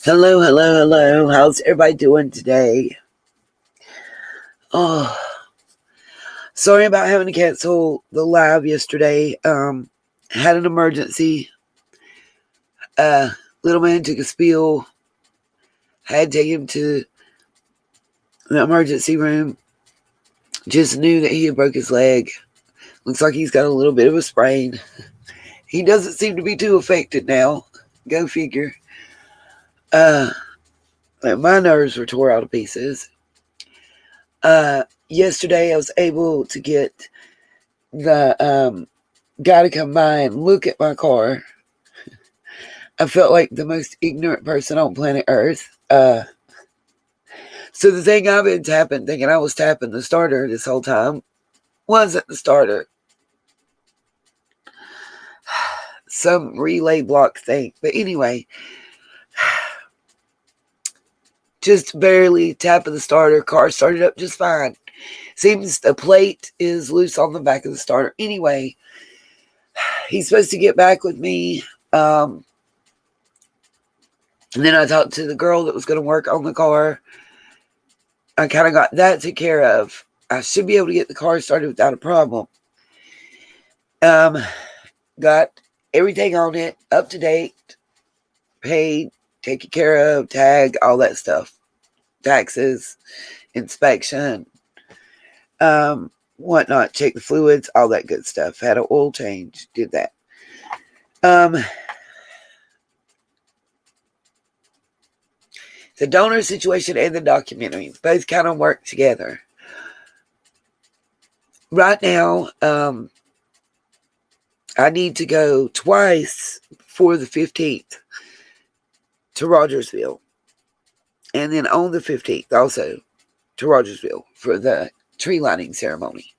Hello, hello, hello. How's everybody doing today? Oh, sorry about having to cancel the live yesterday. Had an emergency. Little man took a spill. Had to take him to the emergency room. Just knew that he had broke his leg. Looks like he's got a little bit of a sprain. He doesn't seem to be too affected now. Go figure. My nerves were tore out of pieces. Yesterday I was able to get the guy to come by and look at my car. I felt like the most ignorant person on planet Earth. So the thing I've been tapping, thinking I was tapping the starter this whole time, wasn't the starter. Some relay block thing. But anyway, just barely tapping the starter. Car started up just fine. Seems the plate is loose on the back of the starter. Anyway, he's supposed to get back with me. And then I talked to the girl that was going to work on the car. I kind of got that taken care of. I should be able to get the car started without a problem. Got everything on it, up to date, paid, taken care of, tag, all that stuff. Taxes, inspection, whatnot, check the fluids, all that good stuff. Had an oil change, did that. The donor situation and the documentary both kind of work together. Right now, I need to go twice for the 15th to Rogersville. And then on the 15th also to Rogersville for the tree lighting ceremony.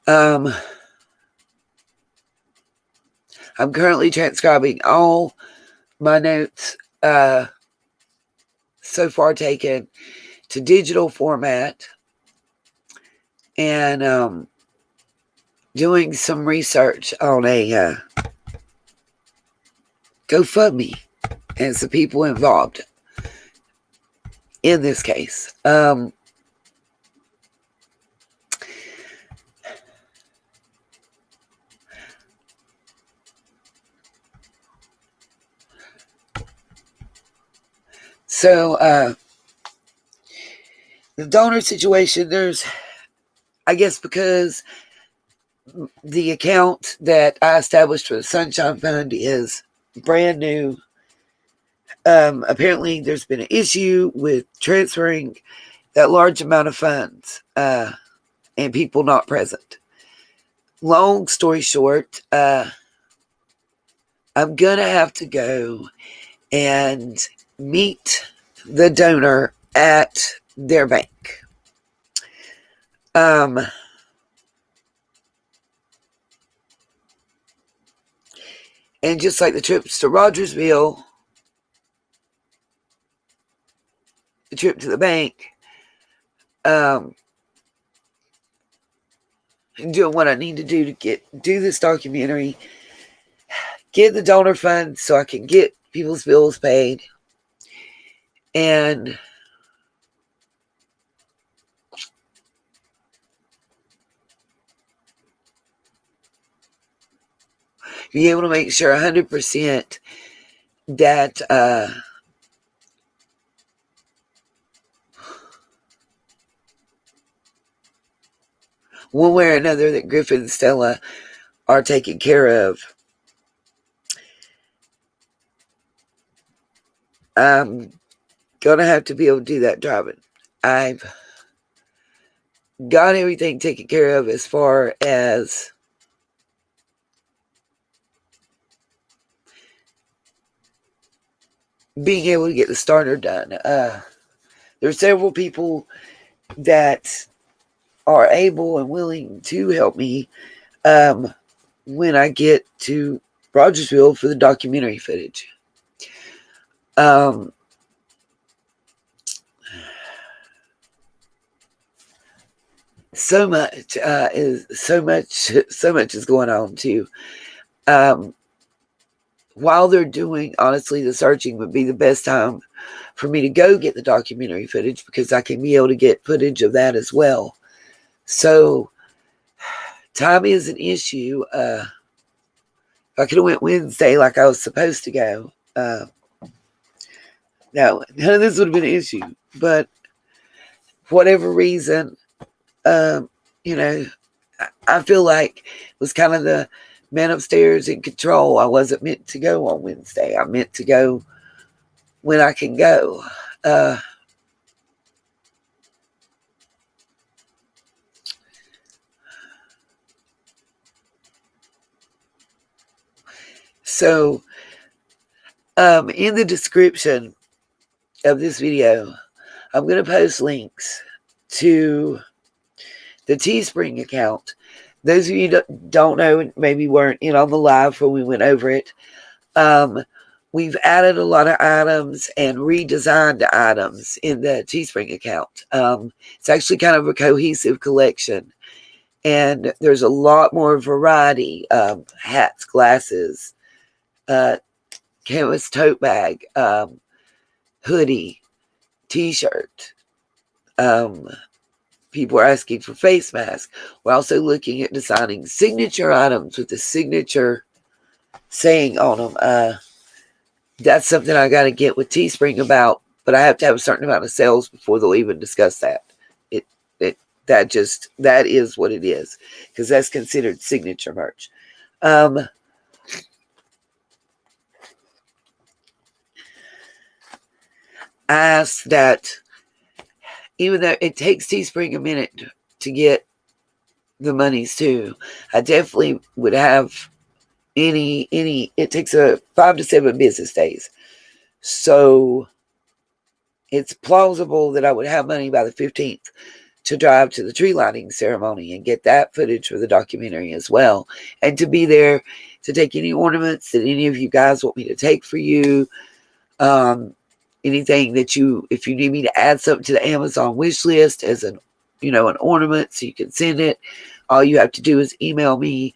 I'm currently transcribing all my notes so far taken to digital format and doing some research on a GoFundMe and some people involved in this case. So the donor situation, there's, I guess because the account that I established for the Sunshine Fund is brand new. Apparently there's been an issue with transferring that large amount of funds and people not present. Long story short, I'm going to have to go and meet the donor at their bank. And just like the trips to Rogersville, the trip to the bank, doing what I need to do to do this documentary, get the donor fund so I can get people's bills paid, and be able to make sure 100% that one way or another that Griffin and Stella are taken care of. I'm going to have to be able to do that driving. I've got everything taken care of as far as being able to get the starter done. There are several people that are able and willing to help me when I get to Rogersville for the documentary footage. So much is going on too. while they're doing, honestly, the searching would be the best time for me to go get the documentary footage, because I can be able to get footage of that as well. So time is an issue. If I could have went Wednesday like I was supposed to go, no, none of this would have been an issue. But for whatever reason, you know, I feel like it was kind of the man upstairs in control. I wasn't meant to go on Wednesday. I meant to go when I can go. So, in the description of this video, I'm going to post links to the Teespring account. Those of you that don't know and maybe weren't in on the live when we went over it, we've added a lot of items and redesigned items in the Teespring account. It's actually kind of a cohesive collection, and there's a lot more variety: hats, glasses, canvas tote bag, hoodie, t-shirt. People are asking for face masks. We're also looking at designing signature items with the signature saying on them. That's something I got to get with Teespring about, but I have to have a certain amount of sales before they'll even discuss that. That is what it is, because that's considered signature merch. I ask that, even though it takes Teespring a minute to get the monies too, I definitely would have it takes 5 to 7 business days. So it's plausible that I would have money by the 15th to drive to the tree lighting ceremony and get that footage for the documentary as well. And to be there to take any ornaments that any of you guys want me to take for you. Anything that if you need me to add something to the Amazon wish list as an ornament so you can send it, all you have to do is email me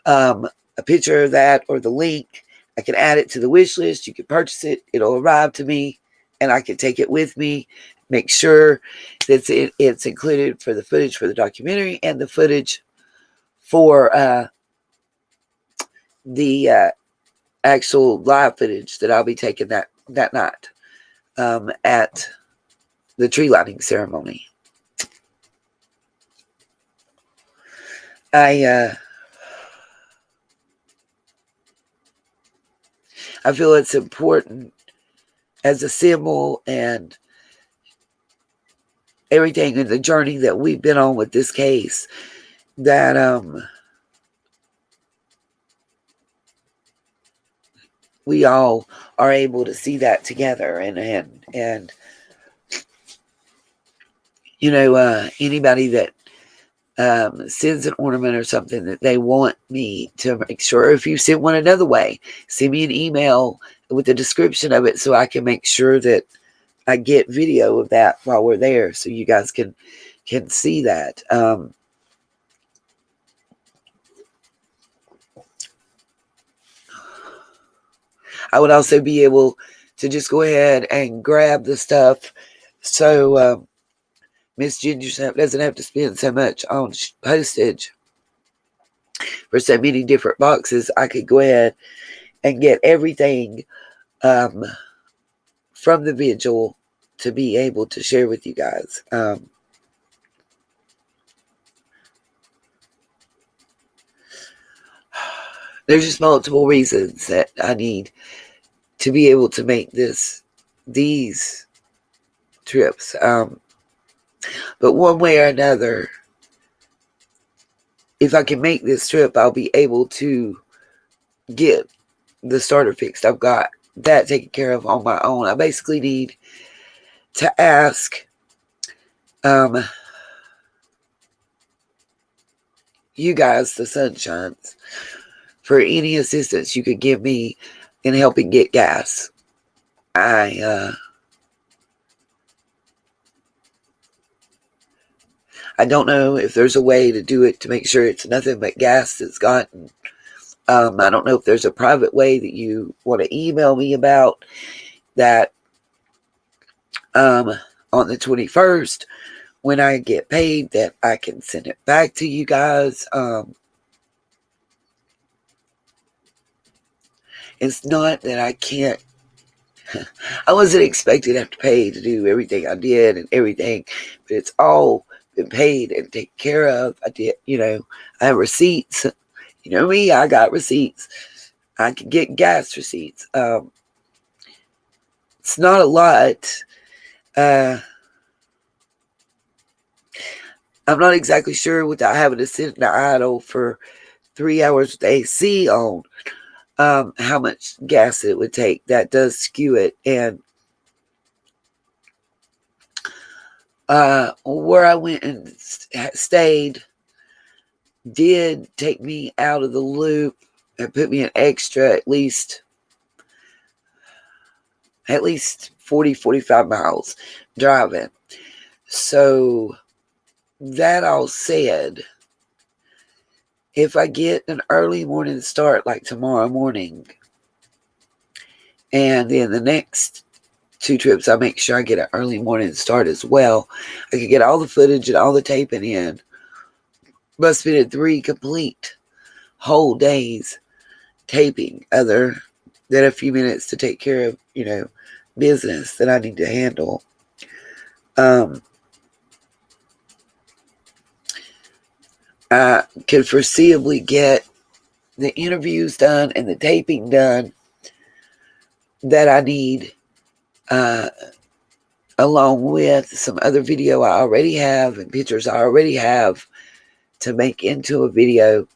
a picture of that or the link. I can add it to the wish list. You can purchase it. It'll arrive to me, and I can take it with me. Make sure that it's included for the footage for the documentary and the footage for the actual live footage that I'll be taking that night at the tree lighting ceremony. I feel it's important as a symbol and everything in the journey that we've been on with this case, that we all are able to see that together, and anybody that sends an ornament or something that they want me to make sure, if you send one another way, send me an email with the description of it so I can make sure that I get video of that while we're there so you guys can see that. I would also be able to just go ahead and grab the stuff so Miss Jiggyduchess doesn't have to spend so much on postage for so many different boxes. I could go ahead and get everything from the vigil to be able to share with you guys. There's just multiple reasons that I need to be able to make these trips. But one way or another, if I can make this trip, I'll be able to get the starter fixed. I've got that taken care of on my own. I basically need to ask you guys, the Sunshines, for any assistance you could give me in helping get gas. I don't know if there's a way to do it to make sure it's nothing but gas that's gotten I don't know if there's a private way that you want to email me about that. On the 21st, when I get paid, that I can send it back to you guys. It's not that I can't. I wasn't expected after pay to do everything I did and everything, but it's all been paid and taken care of. I did, I have receipts. You know me, I got receipts. I can get gas receipts. It's not a lot. I'm not exactly sure without having to sit in the idle for 3 hours with AC on, how much gas it would take. That does skew it. And where I went and stayed did take me out of the loop and put me an extra at least 40, 45 miles driving. So that all said, if I get an early morning start like tomorrow morning, and then the next 2 trips I make sure I get an early morning start as well, I can get all the footage and all the taping in. But spending 3 complete whole days taping, other than a few minutes to take care of, business that I need to handle. I can foreseeably get the interviews done and the taping done that I need, along with some other video I already have and pictures I already have to make into a video.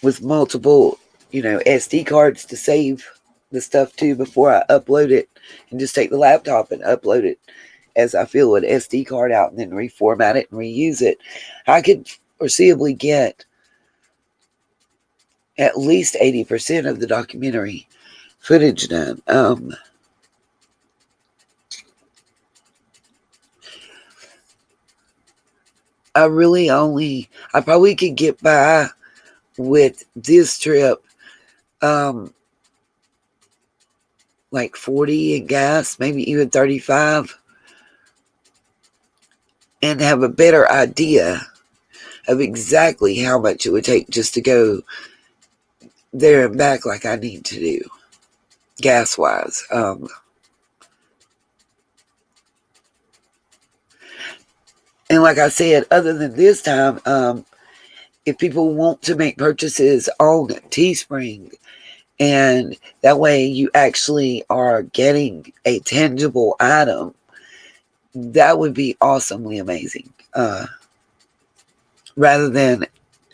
With multiple, SD cards to save the stuff to before I upload it, and just take the laptop and upload it as I fill an SD card out and then reformat it and reuse it. I could foreseeably get at least 80% of the documentary footage done. I probably could get by with this trip, like 40 in gas, maybe even 35, and have a better idea of exactly how much it would take just to go there and back like I need to do, gas-wise. And like I said, other than this time, if people want to make purchases on Teespring, and that way you actually are getting a tangible item, that would be awesomely amazing. Rather than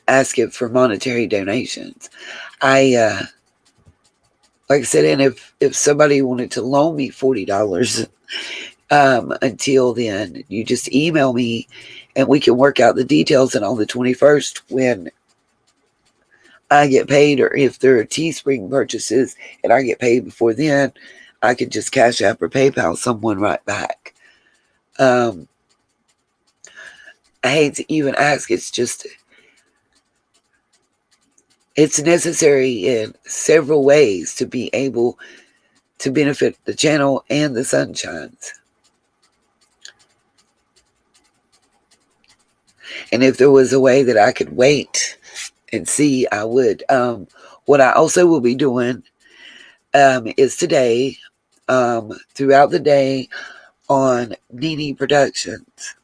asking for monetary donations. Like I said, and if somebody wanted to loan me $40, until then, you just email me and we can work out the details. And on the 21st, when I get paid, or if there are Teespring purchases and I get paid before then, I could just Cash App or PayPal someone right back. I hate to even ask. It's necessary in several ways to be able to benefit the channel and the sunshines. And if there was a way that I could wait and see, I would. What I also will be doing is today, throughout the day on Nini Productions,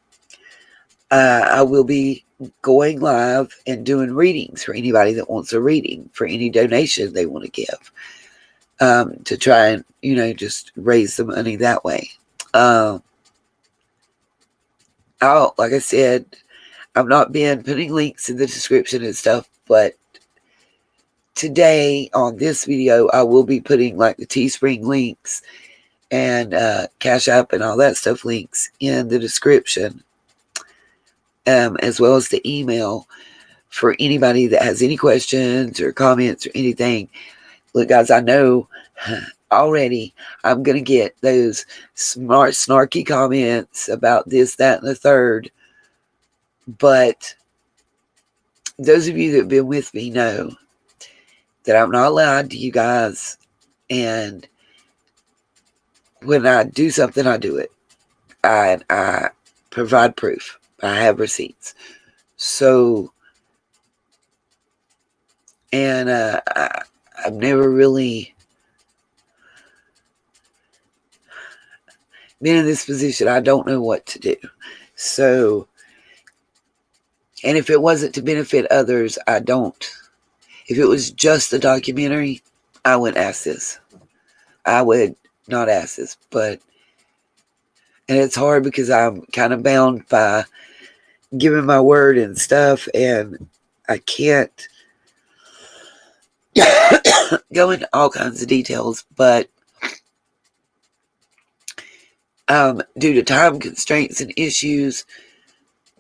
I will be going live and doing readings for anybody that wants a reading, for any donation they want to give, to try and, just raise the money that way. Like I said, I've not been putting links in the description and stuff, but today on this video, I will be putting like the Teespring links and Cash App and all that stuff links in the description, as well as the email for anybody that has any questions or comments or anything. Look, guys, I know already I'm going to get those smart, snarky comments about this, that, and the third But those of you that have been with me know that I'm not lying to you guys. And when I do something, I do it. I provide proof. I have receipts. So, and I've never really been in this position. I don't know what to do. So, and if it wasn't to benefit others, I don't. If it was just a documentary, I wouldn't ask this. I would not ask this. But, and it's hard because I'm kind of bound by giving my word and stuff, and I can't go into all kinds of details, but due to time constraints and issues,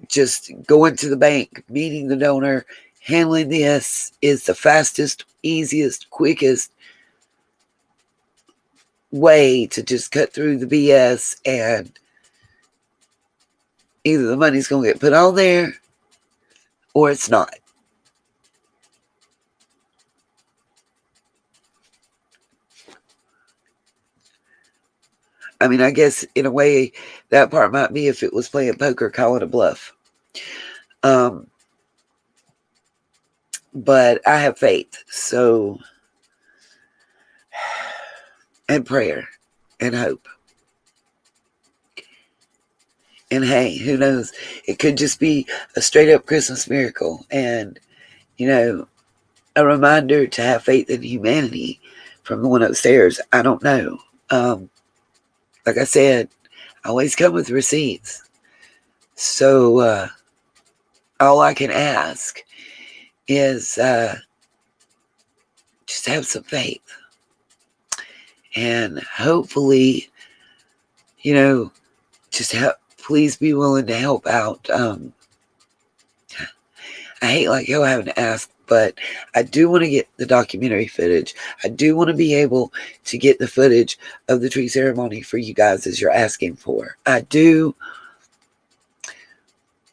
just going to the bank, meeting the donor, handling this is the fastest, easiest, quickest way to just cut through the BS, and either the money's going to get put on there or it's not. I mean, I guess in a way that part might be if it was playing poker, calling a bluff. But I have faith, so, and prayer and hope. And hey, who knows? It could just be a straight up Christmas miracle, and, a reminder to have faith in humanity from the one upstairs. I don't know. Like I said, I always come with receipts. So all I can ask is just have some faith. And hopefully, just please be willing to help out. I hate like hell having to ask, but I do want to get the documentary footage. I do want to be able to get the footage of the tree ceremony for you guys as you're asking for. I do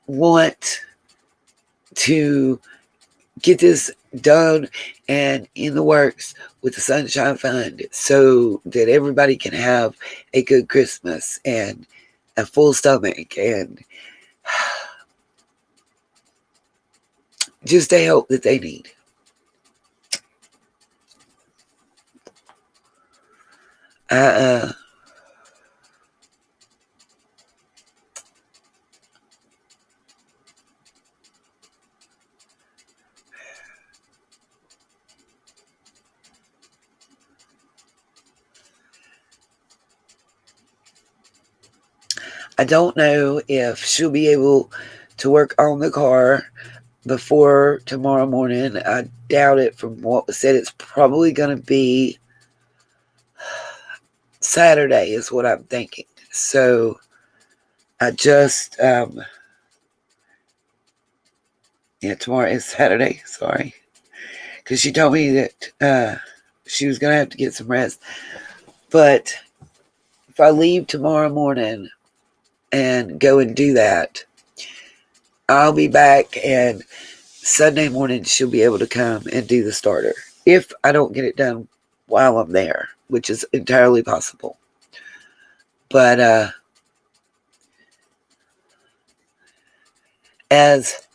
want to get this done and in the works with the Sunshine Fund so that everybody can have a good Christmas and a full stomach and just the help that they need. I don't know if she'll be able to work on the car before tomorrow morning. I doubt it. From what was said, it's probably going to be Saturday is what I'm thinking. So I just, tomorrow is Saturday. Sorry. Because she told me that she was going to have to get some rest. But if I leave tomorrow morning and go and do that, I'll be back, and Sunday morning she'll be able to come and do the starter. If I don't get it done while I'm there, which is entirely possible. But as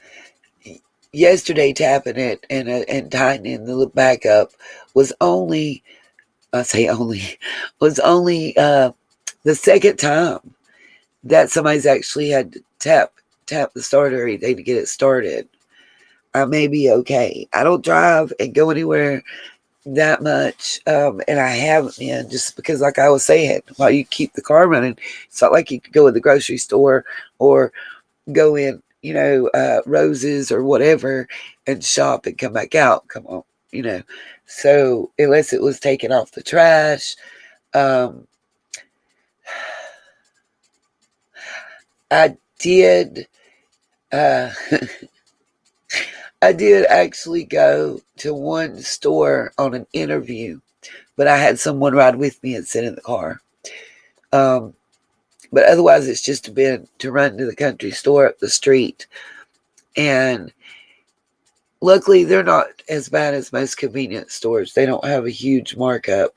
yesterday tapping it and tightening the back up was only, was only the second time that somebody's actually had to tap the starter or anything to get it started. I may be okay. I don't drive and go anywhere that much, and I haven't been, just because, like I was saying, while you keep the car running, it's not like you could go to the grocery store or go in, Roses or whatever and shop and come back out. Come on, So unless it was taken off the trash, I did. I did actually go to one store on an interview, but I had someone ride with me and sit in the car. But otherwise, it's just been to run to the country store up the street And luckily, they're not as bad as most convenience stores. They don't have a huge markup.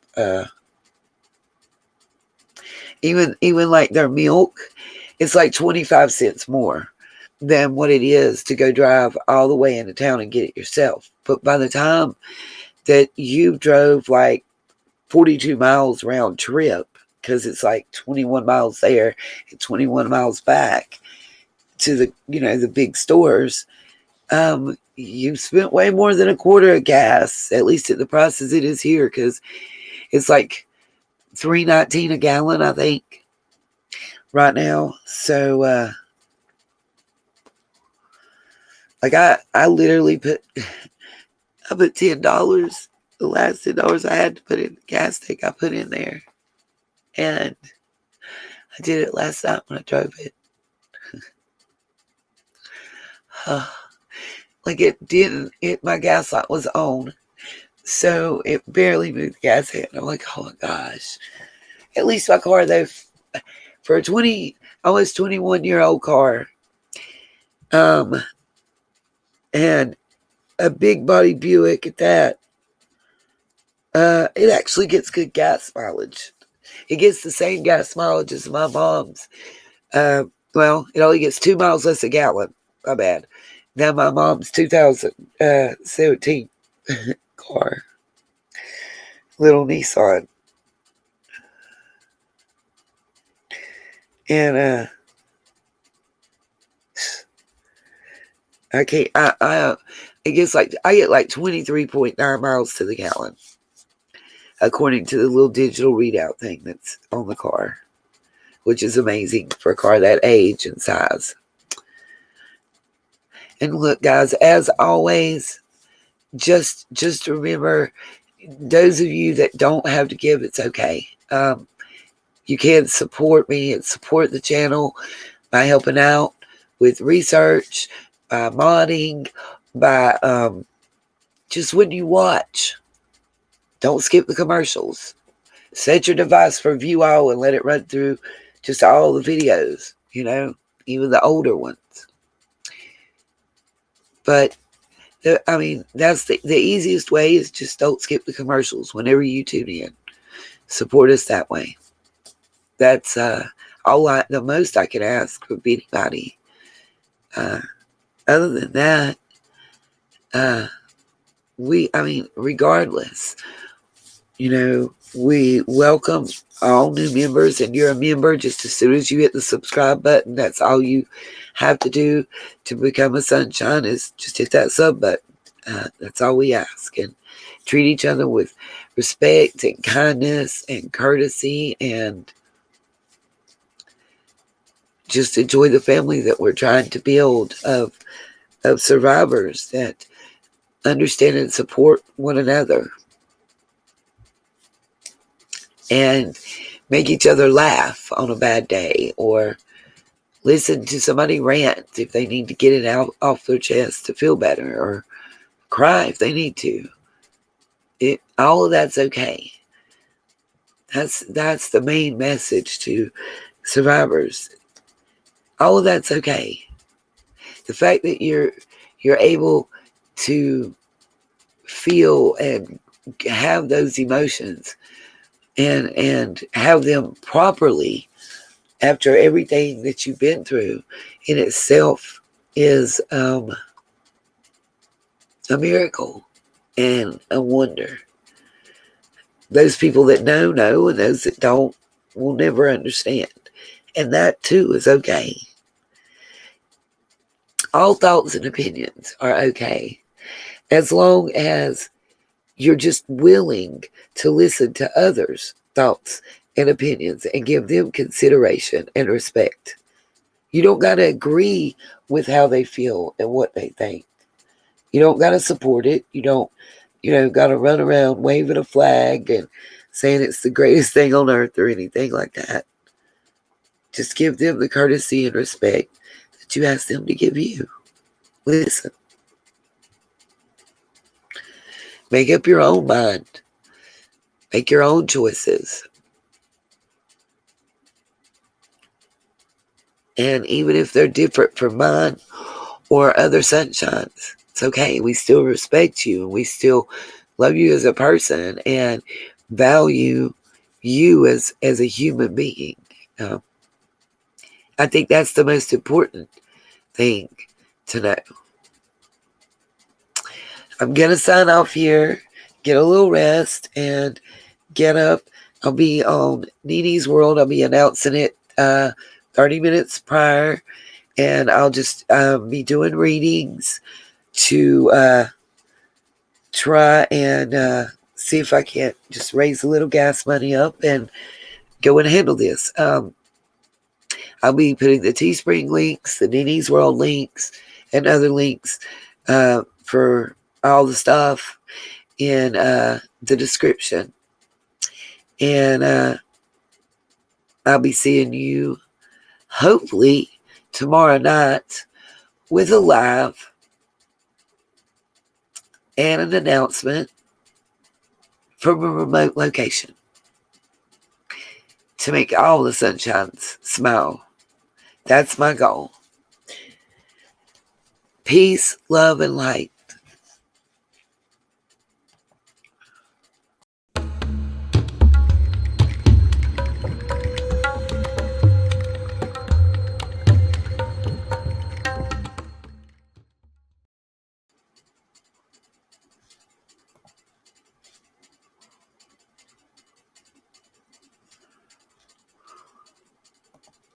Even like their milk, it's like 25 cents more than what it is to go drive all the way into town and get it yourself. But by the time that you drove like 42 miles round trip, because it's like 21 miles there and 21 miles back to the, the big stores, you spent way more than a quarter of gas, at least at the prices it is here, because it's like $3.19 a gallon, I think, right now. So like I literally I put $10, the last $10 I had to put in the gas tank, I put in there. And I did it last night when I drove it. Like my gas light was on. So it barely moved the gas tank. I'm like, oh my gosh. At least my car, though, for a almost 21-year-old car, and a big body Buick at that, it actually gets good gas mileage. It gets the same gas mileage as my mom's. Well, it only gets 2 miles less a gallon. My bad. Now my mom's 2017 car, little Nissan, and I can't. It gets like I get like 23.9 miles to the gallon, according to the little digital readout thing that's on the car, which is amazing for a car that age and size. And look, guys, as always, just remember, those of you that don't have to give, it's okay. You can support me and support the channel by helping out with research, by modding, by just when you watch, don't skip the commercials. Set your device for view all and let it run through just all the videos, even the older ones. But that's the easiest way, is just don't skip the commercials whenever you tune in. Support us that way. That's the most I can ask from anybody. Other than that, regardless, we welcome all new members, and you're a member just as soon as you hit the subscribe button. That's all you have to do to become a sunshine, is just hit that sub button. That's all we ask, and treat each other with respect and kindness and courtesy, and just enjoy the family that we're trying to build of survivors that understand and support one another, and make each other laugh on a bad day, or listen to somebody rant if they need to get it out off their chest to feel better, or cry if they need to. All of that's okay. That's the main message to survivors. All of that's okay. The fact that you're able to feel and have those emotions and have them properly after everything that you've been through in itself is a miracle and a wonder. Those people that know, and those that don't will never understand. And that too is okay. All thoughts and opinions are okay, as long as you're just willing to listen to others' thoughts and opinions and give them consideration and respect. You don't got to agree with how they feel and what they think. You don't got to support it. You don't, got to run around waving a flag and saying it's the greatest thing on earth or anything like that. Just give them the courtesy and respect that you ask them to give you. Listen. Make up your own mind. Make your own choices. And even if they're different from mine, or other sunshines. It's okay. We still respect you, and we still love you as a person and value you as a human being. I think that's the most important thing to know. I'm going to sign off here, get a little rest, and get up. I'll be on Nene's World. I'll be announcing it 30 minutes prior, and I'll just be doing readings to try and see if I can't just raise a little gas money up and go and handle this. I'll be putting the Teespring links, the Nene's World links, and other links for all the stuff in the description. And I'll be seeing you hopefully tomorrow night with a live and an announcement from a remote location to make all the sunshines smile. That's my goal. Peace, love, and light.